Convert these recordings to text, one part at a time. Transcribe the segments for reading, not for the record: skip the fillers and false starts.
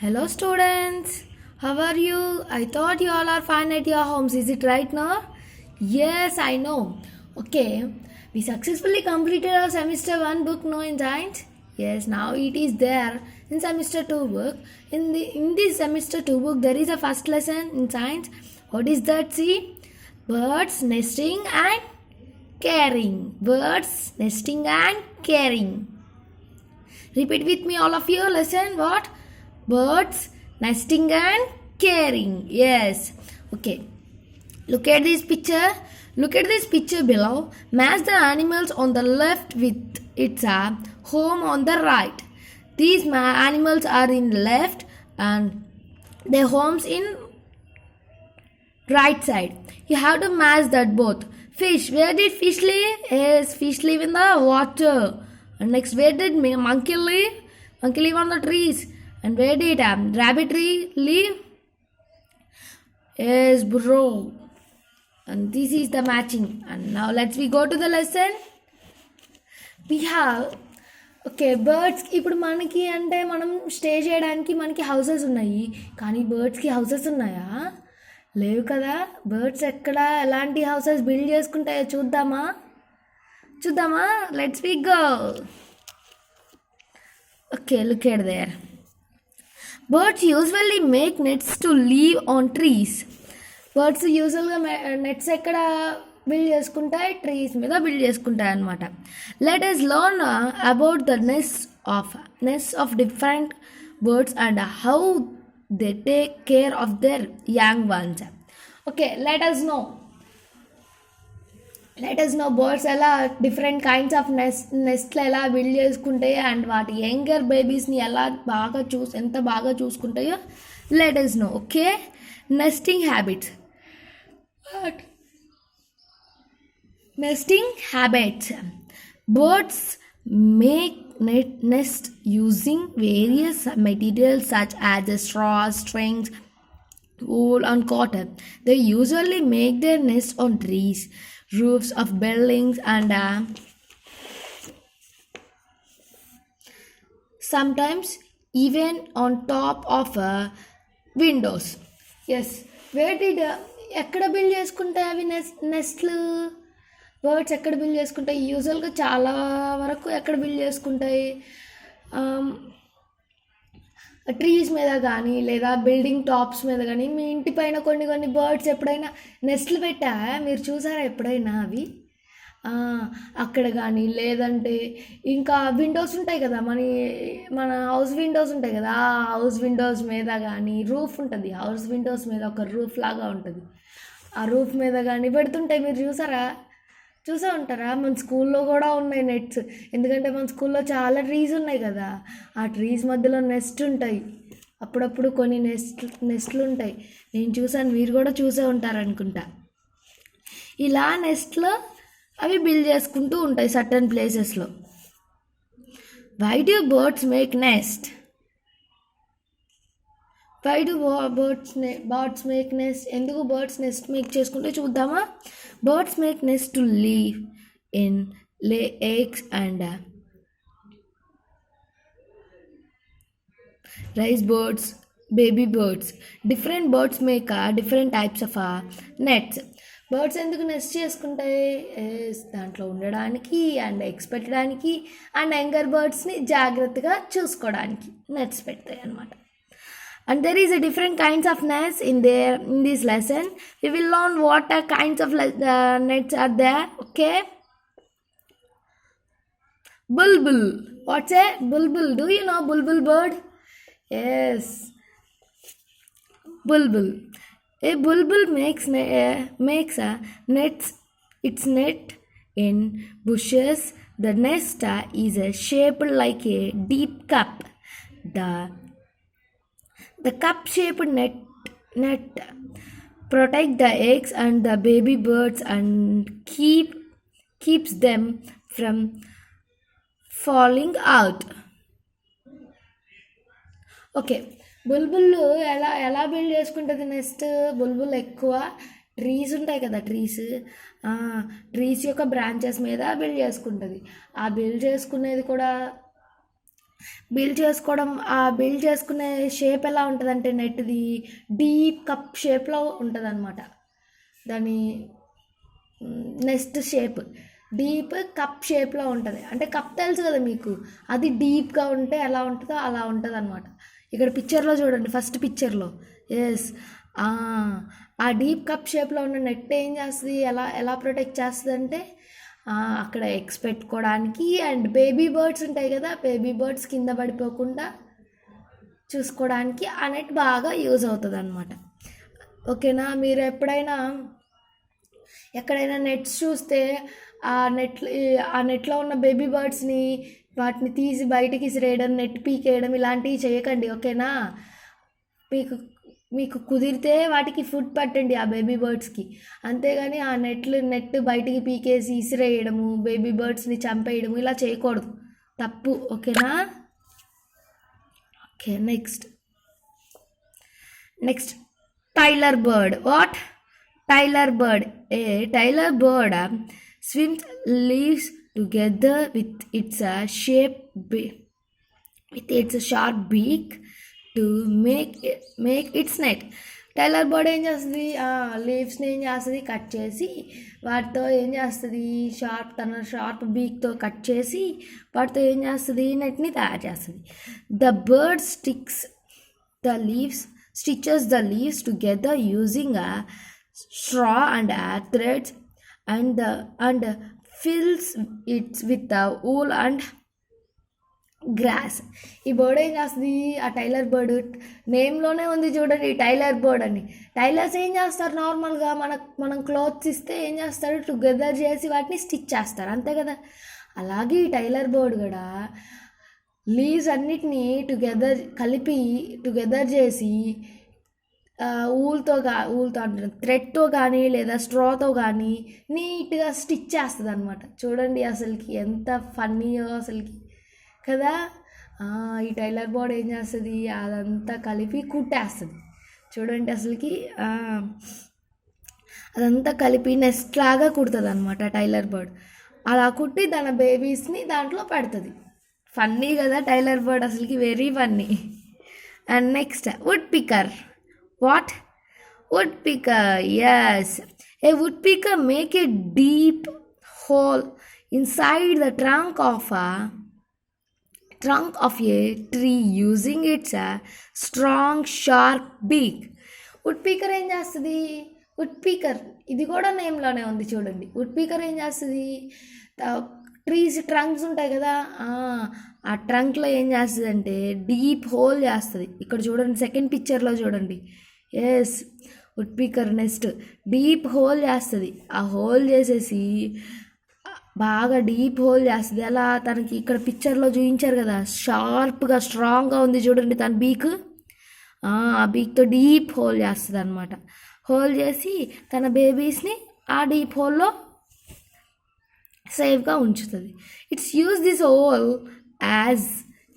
Hello students, how are you? I thought you all are fine at your homes. Is it right now? Yes, I know. Okay, we successfully completed our semester 1 book no in science. Yes, now it is there in semester 2 book. In this semester 2 book there is a first lesson in science. What is that? See? Birds nesting and caring. Birds nesting and caring. Repeat with me, all of you. Listen. What? Birds nesting and caring. Yes. Okay. Look at this picture. Look at this picture below. Match the animals on the left with its home on the right. These animals are in left and their homes in right side. You have to match that both. Fish. Where did fish live? Yes, fish live in the water. And next, where did monkey live? Monkey live on the trees. And where did rabbit tree live? Yes, burrow. And this is the matching. And now let's we go to the lesson. We have okay బర్డ్స్కి ఇప్పుడు మనకి అంటే మనం stay చేయడానికి మనకి houses ఉన్నాయి, కానీ బర్డ్స్కి houses ఉన్నాయా? లేవు కదా. బర్డ్స్ ఎక్కడ ఎలాంటి హౌసెస్ బిల్డ్ చేసుకుంటాయో చూద్దామా let's we go. Okay, look at there. Birds usually make nests to live on trees. Birds యూజువల్గా నెట్స్ ఎక్కడ బిల్డ్ చేసుకుంటాయి? ట్రీస్ మీద బిల్డ్ చేసుకుంటాయి అన్నమాట. Let us learn about the nests of different birds and how they take care of their young ones. Okay, let us know birds ఎలా different kinds of నెస్ట్లు ఎలా build చేసుకుంటాయో and వాటి younger బేబీస్ని ఎలా ఎంత బాగా చూసుకుంటాయో let us know. Okay, nesting habits. Nesting habits. Birds make nest using various materials such as straw, strings, wool and cotton. They usually make their nests on trees, roofs of buildings and sometimes even on top of windows. Yes, where did ఎక్కడ build చేసుకుంటాయి అవి నెస్ట్లు? Birds ఎక్కడ build చేసుకుంటాయి? యూజువల్గా చాలా వరకు ఎక్కడ build చేసుకుంటాయి? ట్రీస్ మీద కానీ లేదా బిల్డింగ్ టాప్స్ మీద కానీ. మీ ఇంటి పైన కొన్ని బర్డ్స్ ఎప్పుడైనా నెస్ట్లు పెట్టా మీరు చూసారా ఎప్పుడైనా? అవి అక్కడ కానీ లేదంటే ఇంకా విండోస్ ఉంటాయి కదా, మన హౌస్ విండోస్ ఉంటాయి కదా, ఆ హౌస్ విండోస్ మీద కానీ రూఫ్ ఉంటుంది, హౌస్ విండోస్ మీద ఒక రూఫ్ లాగా ఉంటుంది, ఆ రూఫ్ మీద కానీ పెడుతుంటాయి. మీరు చూసే ఉంటారా? మన స్కూల్లో కూడా ఉన్నాయి నెట్స్. ఎందుకంటే మన స్కూల్లో చాలా ట్రీస్ ఉన్నాయి కదా, ఆ ట్రీస్ మధ్యలో నెస్ట్ ఉంటాయి. అప్పుడప్పుడు కొన్ని నెస్ట్లు ఉంటాయి. నేను చూసాను, మీరు కూడా చూసే ఉంటారు అనుకుంటా. ఇలా నెస్ట్లో అవి బిల్డ్ చేసుకుంటూ ఉంటాయి సర్టన్ ప్లేసెస్లో. Why do birds make nest? Why do birds make nest? ఎందుకు బర్డ్స్ నెస్ట్ మేక్ చేసుకుంటే చూద్దామా. Birds make nest to live in, lay eggs and raise birds, baby birds. Different birds make different types of nests. Birds ఎందుకు nest చేసుకుంటాయి? దాంట్లో ఉండడానికి and eggs పెట్టడానికి and younger బర్డ్స్ని జాగ్రత్తగా చూసుకోవడానికి నెట్స్ పెడతాయి అన్నమాట. And there is a different kinds of nests in this lesson. We will learn what kinds of nets are there. Okay. Bulbul. What's a bulbul? Do you know bulbul bird? Yes. Bulbul. A bulbul makes its net in bushes. The nest is shaped like a deep cup. The cup-shaped net protect the eggs and the baby birds and keeps them from falling out. Okay, బుల్బుల్ ఎలా build చేసుకుంటుంది next? బుల్బుల్ ఎక్కువ trees ఉంటాయి కదా, trees యొక్క branches మీద build చేసుకుంటుంది. ఆ బిల్డ్ చేసుకునేది కూడా బిల్డ్ చేసుకునే షేప్ ఎలా ఉంటుందంటే నెట్ది డీప్ కప్ షేప్లో ఉంటుంది అనమాట. దాని నెస్ట్ షేప్ డీప్ కప్ షేప్లో ఉంటుంది. అంటే కప్ తెలుసు కదా మీకు, అది డీప్గా ఉంటే ఎలా ఉంటుందో అలా ఉంటుంది అనమాట. ఇక్కడ పిక్చర్లో చూడండి, ఫస్ట్ పిక్చర్లో. ఎస్, ఆ డీప్ కప్ షేప్లో ఉన్న నెట్ ఏం చేస్తుంది, ఎలా ప్రొటెక్ట్ చేస్తుంది అంటే అక్కడ ఎగ్స్ పెట్టుకోవడానికి అండ్ బేబీ బర్డ్స్ ఉంటాయి కదా, బేబీ బర్డ్స్ కింద పడిపోకుండా చూసుకోవడానికి ఆ నెట్ బాగా యూజ్ అవుతుంది అనమాట. ఓకేనా. మీరు ఎక్కడైనా నెట్స్ చూస్తే ఆ నెట్లో ఉన్న బేబీ బర్డ్స్ని వాటిని తీసి బయటికి విసిరేయడం, నెట్ పీకేయడం ఇలాంటివి చేయకండి. ఓకేనా. మీకు కుదిరితే వాటికి ఫుడ్ పట్టండి ఆ బేబీ బర్డ్స్కి, అంతేగాని ఆ నెట్ బయటికి పీకేసి ఇసిరేయడము, బేబీ బర్డ్స్ని చంపేయడము ఇలా చేయకూడదు, తప్పు. ఓకేనా. Okay, next tailor bird. What? Tailor bird. Tailor bird swims leaves together with its sharp beak to make its net. Tailor bird ఏం చేస్తుంది, లీవ్స్ని ఏం చేస్తుంది, కట్ చేసి వాటితో ఏం చేస్తుంది, తన షార్ప్ బీక్తో కట్ చేసి వాటితో ఏం చేస్తుంది, నెట్ని తయారు చేస్తుంది. The bird stitches the leaves together using a straw and threads and fills it with the wool and grass. ఈ బర్డ్ ఏం చేస్తుంది, ఆ టైలర్ బర్డ్ నేమ్లోనే ఉంది చూడండి టైలర్ బర్డ్ అని. టైలర్స్ ఏం చేస్తారు, నార్మల్గా మనం క్లాత్స్ ఇస్తే ఏం చేస్తారు, టుగెదర్ చేసి వాటిని స్టిచ్ చేస్తారు, అంతే కదా. అలాగే ఈ టైలర్ బర్డ్ కూడా లీవ్స్ అన్నిటినీ టుగెదర్ చేసి ఊల్తో థ్రెడ్తో కానీ లేదా స్ట్రాతో కానీ నీట్గా స్టిచ్ చేస్తుంది అనమాట. చూడండి అసలుకి ఎంత ఫన్నీయో అసలుకి కదా. ఈ టైలర్ బర్డ్ ఏం చేస్తుంది, అదంతా కలిపి కుట్టేస్తుంది. చూడండి అసలుకి అదంతా కలిపి నెస్ట్ లాగా కుడుతుంది అనమాట టైలర్ బర్డ్. అలా కుట్టి తన బేబీస్ని దాంట్లో పెడుతుంది. ఫన్నీ కదా టైలర్ బర్డ్, అసలుకి very funny. And next woodpecker. What? Woodpecker. Yes, a woodpecker make a deep hole inside the trunk of a tree using its strong sharp beak. woodpecker ఏం చేస్తుంది, woodpecker ఇది కూడా నేమ్లోనే ఉంది చూడండి. woodpecker ఏం చేస్తుంది, ట్రీస్ ట్రంక్స్ ఉంటాయి కదా, ఆ ట్రంక్లో ఏం చేస్తుంది అంటే డీప్ హోల్ చేస్తుంది. ఇక్కడ చూడండి సెకండ్ పిక్చర్లో చూడండి. Yes, woodpecker nest deep hole చేస్తుంది. ఆ హోల్ చేసేసి బాగా డీప్ హోల్ చేస్తుంది. అలా తనకి ఇక్కడ పిక్చర్లో చూపించారు కదా, షార్ప్గా స్ట్రాంగ్గా ఉంది చూడండి తన బీక్. ఆ బీక్తో డీప్ హోల్ చేస్తుంది అనమాట. హోల్ చేసి తన బేబీస్ని ఆ డీప్ హోల్లో సేఫ్గా ఉంచుతుంది. Its use this hole as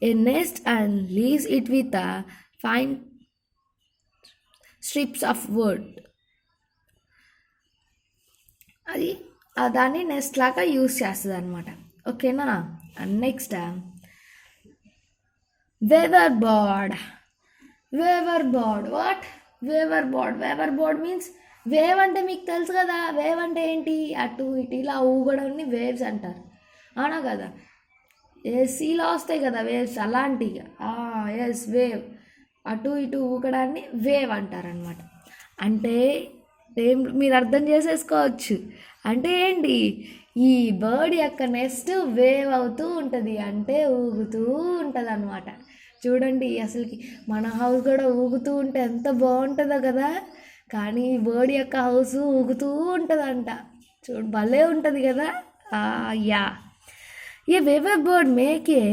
a nest and leaves it with fine strips of wood. అది దాన్ని నెస్ట్ లాగా యూజ్ చేస్తుంది అనమాట. ఓకేనా. And next weaver bird. What? Weaver bird means weave అంటే మీకు తెలుసు కదా, వేవ్ అంటే ఏంటి, అటు ఇటు ఇలా ఊగడాన్ని వేవ్స్ అంటారు, అవునా కదా. సీలో వస్తాయి కదా వేవ్స్, అలాంటివి. ఎస్, వేవ్, అటు ఇటు ఊగడాన్ని వేవ్ అంటారనమాట. అంటే మీరు అర్థం చేసేసుకోవచ్చు, అంటే ఏంటి, ఈ బర్డ్ యొక్క నెస్ట్ వేవ్ అవుతూ ఉంటుంది, అంటే ఊగుతూ ఉంటుంది అనమాట. చూడండి అసలుకి మన హౌస్ కూడా ఊగుతూ ఉంటే ఎంత బాగుంటుందో కదా, కానీ ఈ బర్డ్ యొక్క హౌస్ ఊగుతూ ఉంటుందంట. భలే ఉంటుంది కదా. Yeah, A waiver bird make a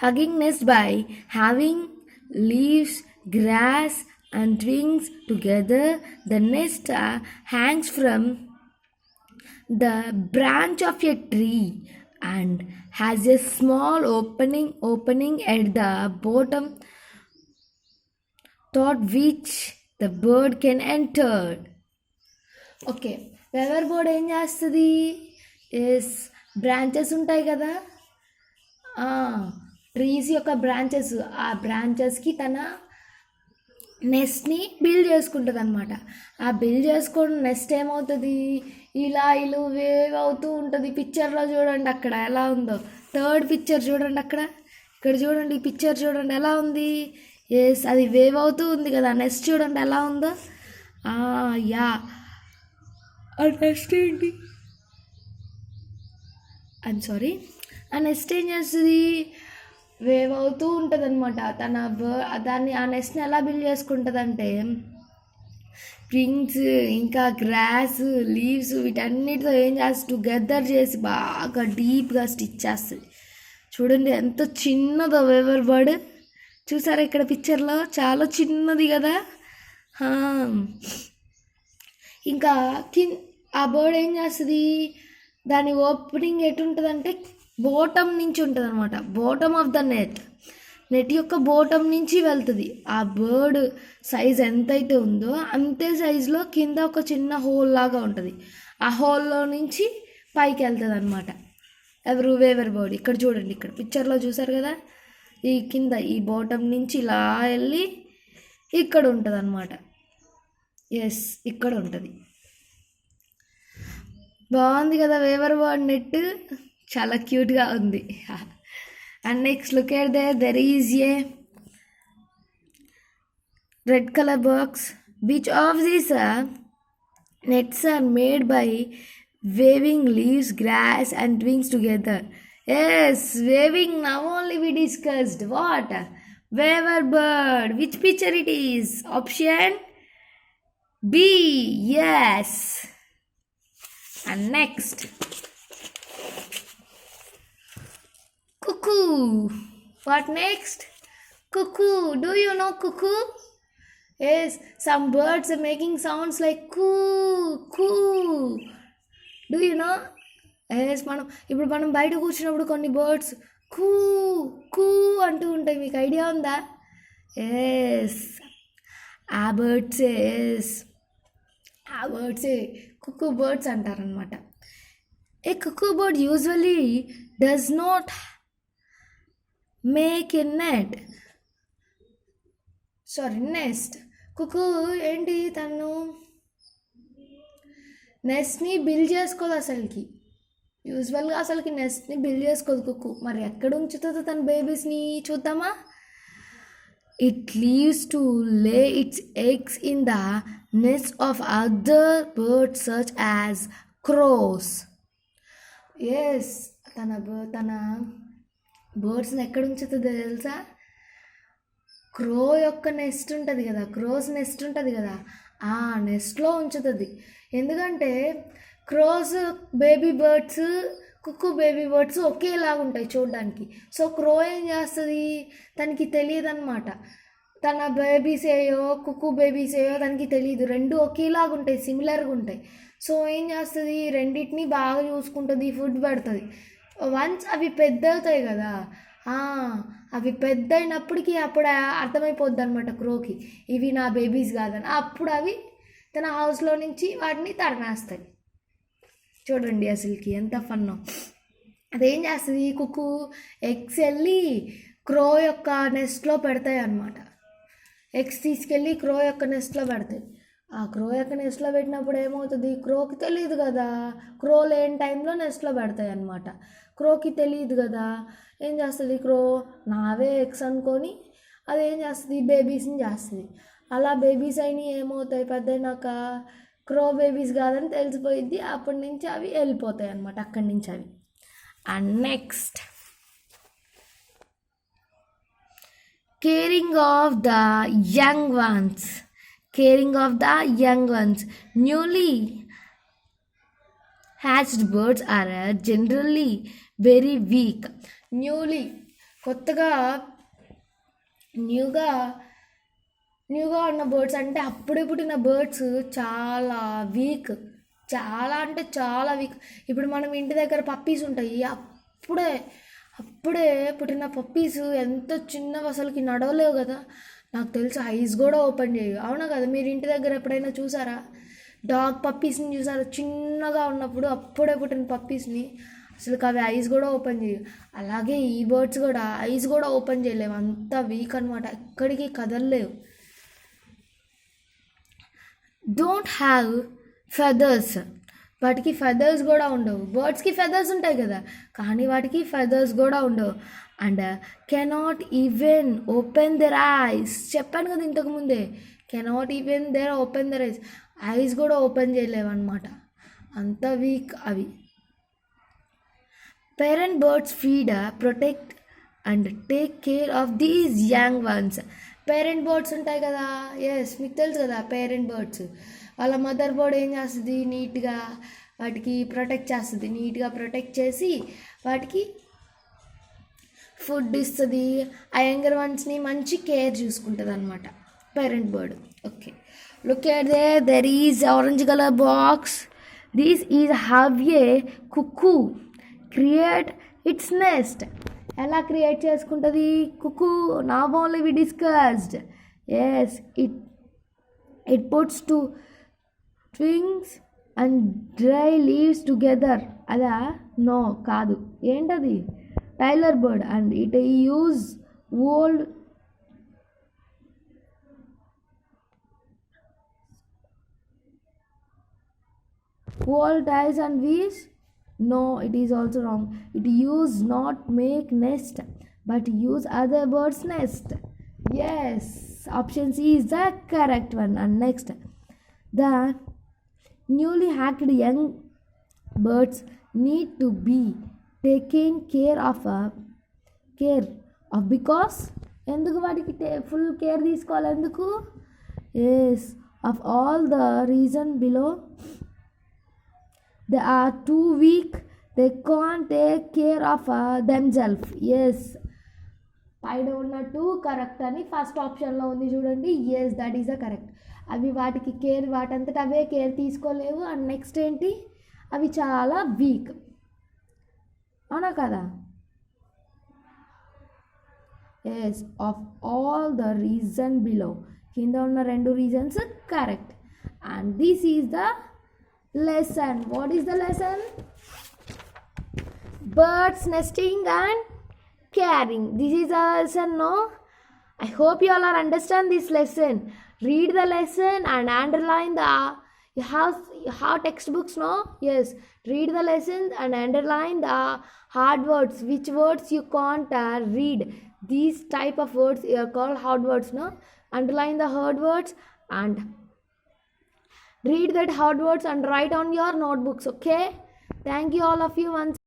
hugging nest by having leaves, grass and twigs together. The nest hangs from the branch of a tree and has a small opening at the bottom through which the bird can enter. Okay, waiver bird ఏం చేస్తుంది, yes branches ఉంటాయి కదా, trees యొక్క branches, ఆ బ్రాంచెస్కి తన నెస్ట్ని build చేసుకుంటుంది అనమాట. ఆ బిల్డ్ చేసుకుని నెక్స్ట్ ఏమవుతుంది, ఇలా ఇల్లు వేవ్ అవుతూ ఉంటుంది. పిక్చర్లో చూడండి అక్కడ ఎలా ఉందో, థర్డ్ పిక్చర్ చూడండి అక్కడ, ఇక్కడ చూడండి ఈ పిక్చర్ చూడండి ఎలా ఉంది. ఎస్, అది వేవ్ అవుతూ ఉంది కదా. నెక్స్ట్ చూడండి ఎలా ఉందో. యా, నెక్స్ట్ ఏంటి, ఐమ్ సారీ, ఆ నెక్స్ట్ ఏం చేస్తుంది, వేవ్ అవుతూ ఉంటుంది అనమాట. దాన్ని ఆ నెస్ట్ని ఎలా బిల్డ్ చేసుకుంటుంది అంటే ట్వింగ్స్ ఇంకా గ్రాస్ లీవ్స్ వీటన్నిటితో ఏం చేస్తుంది, టుగెదర్ చేసి బాగా డీప్గా స్టిచ్ చేస్తుంది. చూడండి ఎంత చిన్నదో వేవర్ బర్డ్, చూసారా ఇక్కడ పిక్చర్లో, చాలా చిన్నది కదా. ఇంకా ఆ బర్డ్ ఏం చేస్తుంది, దాని ఓపెనింగ్ ఎటుంటుందంటే బాటమ్ నుంచి ఉంటుంది అనమాట. బాటమ్ ఆఫ్ ద నెట్ యొక్క బాటమ్ నుంచి వెళ్తుంది. ఆ బర్డ్ సైజ్ ఎంతైతే ఉందో అంతే సైజులో కింద ఒక చిన్న హోల్ లాగా ఉంటుంది. ఆ హోల్లో నుంచి పైకి వెళ్తుంది అనమాట. వేవర్ బర్డ్ ఇక్కడ చూడండి, ఇక్కడ పిక్చర్లో చూసారు కదా, ఈ కింద ఈ బాటమ్ నుంచి ఇలా వెళ్ళి ఇక్కడ ఉంటుంది అనమాట. ఎస్, ఇక్కడ ఉంటుంది. బాగుంది కదా వేవర్ బర్డ్ నెట్, చాలా క్యూట్గా ఉంది. And next look at there is a red colour box. Which of these nets are made by waving leaves, grass and twigs together? Yes, waving now only we discussed. What? Waver bird. Which picture it is? Option B. Yes. And next, cuckoo. What next? Cuckoo. Do you know cuckoo? Yes, some birds are making sounds like coo, coo. Do you know? Yes, మనం బయట కూర్చున్నప్పుడు కొన్ని birds కూ కూ అంటూ ఉంటాయి. మీకు idea ఉందా? ఎస్, ఆ బర్డ్సే కుక్కూ బర్డ్స్ అంటారనమాట. A cuckoo bird usually does not make a nest. Cuckoo ఏంటి, తను నెస్ట్ని బిల్డ్ చేసుకోదు అసలుకి. యూజువల్గా అసలుకి నెస్ట్ని బిల్డ్ చేసుకోదు కుక్కూ. మరి ఎక్కడ ఉంచుతుందో తన బేబీస్ని చూద్దామా. It leaves to lay its eggs in the nest of other birds such as crows. Yes, తన బర్డ్స్ని ఎక్కడ ఉంచుతుందో తెలుసా? క్రో యొక్క నెస్ట్ ఉంటుంది కదా, క్రోస్ నెస్ట్ ఉంటుంది కదా, ఆ నెస్ట్లో ఉంచుతుంది. ఎందుకంటే క్రోస్ బేబీ బర్డ్స్, కుక్కు బేబీ బర్డ్స్ ఒకేలాగా ఉంటాయి చూడడానికి. సో క్రో ఏం చేస్తుంది, తనకి తెలియదు అనమాట, తన బేబీస్ ఏయో కుక్కు బేబీస్ ఏయో తనకి తెలియదు. రెండు ఒకేలాగా ఉంటాయి, సిమిలర్గా ఉంటాయి. సో ఏం చేస్తుంది, రెండింటిని బాగా చూసుకుంటుంది, ఫుడ్ పెడుతుంది. వన్స్ అవి పెద్ద అవుతాయి కదా, అవి పెద్ద అయినప్పటికీ అప్పుడు అర్థమైపోద్ది అనమాట క్రోకి, ఇవి నా బేబీస్ కాదని. అప్పుడు అవి తన హౌస్లో నుంచి వాటిని తరిమేస్తాయి. చూడండి అసలుకి ఎంత ఫన్నో. అదేం చేస్తుంది, కుక్కు ఎగ్స్ వెళ్ళి క్రో యొక్క నెస్ట్లో పెడతాయి అన్నమాట. ఎగ్స్ తీసుకెళ్ళి క్రో యొక్క నెస్ట్లో పెడతాయి. ఆ క్రో యొక్క నెస్ట్లో పెట్టినప్పుడు ఏమవుతుంది, క్రోకి తెలియదు కదా, క్రో లేని టైంలో నెస్ట్లో పెడతాయి అన్నమాట. క్రోకి తెలియదు కదా, ఏం చేస్తుంది, క్రో నావే ఎగ్స్ అనుకొని అదేం చేస్తుంది, బేబీస్ని చేస్తుంది. అలా బేబీస్ అయినాయి ఏమవుతాయి, పెద్దయినాక క్రో బేబీస్ కాదని తెలిసిపోయిద్ది. అప్పటి నుంచి అవి వెళ్ళిపోతాయి అన్నమాట, అక్కడి నుంచి అవి. And next, caring of the young ones. Newly hatched birds are generally very weak. న్యూగా ఉన్న బర్డ్స్ అంటే అప్పుడే పుట్టిన బర్డ్స్ చాలా వీక్, చాలా అంటే చాలా వీక్. ఇప్పుడు మనం ఇంటి దగ్గర పప్పీస్ ఉంటాయి, అప్పుడే పుట్టిన పప్పీస్ ఎంత చిన్నవి, అసలుకి నడవలేవు కదా. నాకు తెలుసు ఐస్ కూడా ఓపెన్ చేయవు, అవునా కదా? మీరు ఇంటి దగ్గర ఎప్పుడైనా చూసారా? డాగ్ పప్పీస్ని చూసారా? చిన్నగా ఉన్నప్పుడు అప్పుడే పుట్టిన పప్పీస్ని అసలు అవి ఐస్ కూడా ఓపెన్ చేయవు. అలాగే ఈ బర్డ్స్ కూడా ఐస్ కూడా ఓపెన్ చేయలేవు, అంత వీక్ అనమాట, ఎక్కడికి కదలలేవు. డోంట్ హ్యావ్ ఫెదర్స్, వాటికి ఫెదర్స్ కూడా ఉండవు. బర్డ్స్కి ఫెదర్స్ ఉంటాయి కదా, కానీ వాటికి ఫెదర్స్ కూడా ఉండవు. And cannot even open there ice, చెప్పాను కదా ఇంతకుముందే, cannot even there open there ice, ice కూడా ఓపెన్ చేయలేవు అనమాట, అంత వీక్ అవి. Parent birds feed, protect and take care of these young ones. Parent birds ఉంటాయి కదా, ఎస్ మీకు తెలుసు కదా, పేరెంట్ బర్డ్స్ వాళ్ళ మదర్ బర్డ్ ఏం చేస్తుంది, నీట్గా వాటికి ప్రొటెక్ట్ చేస్తుంది, నీట్గా ప్రొటెక్ట్ చేసి వాటికి ఫుడ్ ఇస్తుంది, ఆ యంగర్ వన్స్ని మంచి కేర్ చూసుకుంటుంది అనమాట parent bird. Okay, look at there is orange colour box. This is how a cuckoo create its nest. ఎలా క్రియేట్ చేసుకుంటుంది cuckoo? Now only we discussed. Yes, it puts two twigs and dry leaves together. అదా? No, కాదు. ఏంటది? Tailor bird. And it use old ties and weaves. No, it is also wrong. It use not make nest but use other birds nest. Yes, option C is the correct one. And next, the newly hatched young birds need to be taken care of because ఎందుకు వాటికి full care తీసుకోవాలి, ఎందుకు? Yes, of all the reason below. They are too weak, they can't take care of themselves. Yes, పైన ఉన్నట్టు correct అని first ఆప్షన్లో ఉంది చూడండి. Yes, that is the correct. అవి వాటికి కేర్, వాటంతట అవే కేర్ తీసుకోలేవు. అండ్ నెక్స్ట్ ఏంటి, అవి చాలా వీక్, అవునా కదా? Yes, of all the reason below, కింద ఉన్న రెండు reasons correct. And this is the lesson. What is the lesson? Birds nesting and caring. This is a lesson, no? I hope you all are understand this lesson. Read the lesson and underline the, you have textbooks, no? Yes, read the lessons and underline the hard words, which words you can't read. These type of words are called hard words, no? Underline the hard words and read that hard words and write on your notebooks. Okay, thank you all of you once